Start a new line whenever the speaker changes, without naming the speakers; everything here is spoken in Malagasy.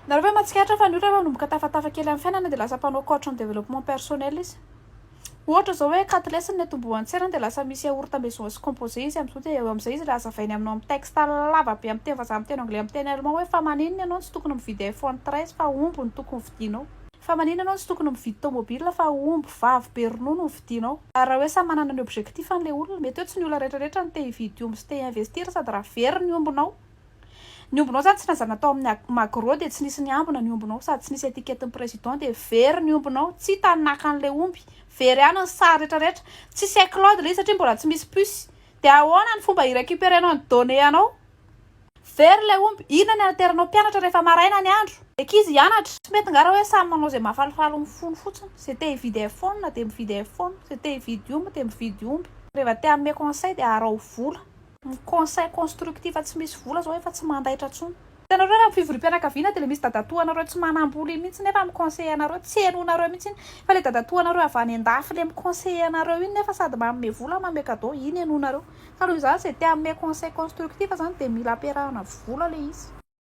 Nareo mahatsikaritra fa ny olona manomboka tafatafa kely amin'ny fiainana dia lasa mpanao coach en développement personnel izy. Ohatra zao hoe quatre lesson ny atombohan-tsaina dia lasa misy yaourt maison sy composé izy amin'izao dia eo amin'izay izy lasa vainy aminao amin'ny texte lava be amin'ny teny vazaha amin'ny teny anglais amin'ny teny allemand hoe fa maninona ianao tsy tokony mividy iPhone 13 fa omby ny tokony vidinao. Fa maninona ianao tsy tokony mividy tomobile fa omby vavy be ronono ny vidinao. Ary raha hoe samy manana ny objectif an'ilay olona mety hoe tsy ny olona rehetrarehetra no te hividy omby sy te investir sady raha very ny ombinao. Ny ombinao zany tsy naza natao amin'ny magro dia tsy nisy ny ambina ny ombinao sady tsy nisy etiketin'ny président dia very ny ombinao tsy hitanaka an'ilay omby very ihany ny sary rehetrarehetra tsy Saint-Claude ilay satria mbola tsy misy puce dia ahoana ny fomba hirécupérenao ny données anao very ilay omby inona ny ateranao mpianatra rehefa maraina ny andro ankizy hianatra tsy mety ngara hoe samy manao izay mahafalifaly mifono fotsiny zay te hividy iPhone dia mividy iPhone zay te hividy omby dia mividy omby rehefa te hanome conseil dia arao vola conseil constructif tsy misy vola zao efa tsy mandaitra tsony. Itanareo rehefa fivoriam-pianakaviana dia misy dadatoanareo tsy manamboly mihitsy nefa miconseiller anareo tsy henonareo mihitsy fa le dadatoanareo avy any an-dafy le miconseiller anareo iny nefa sady manome vola manome cadeau iny henonareo. Ka noho izany izay te hanome conseil constructif zany dia mila ampiarahana vola le izy.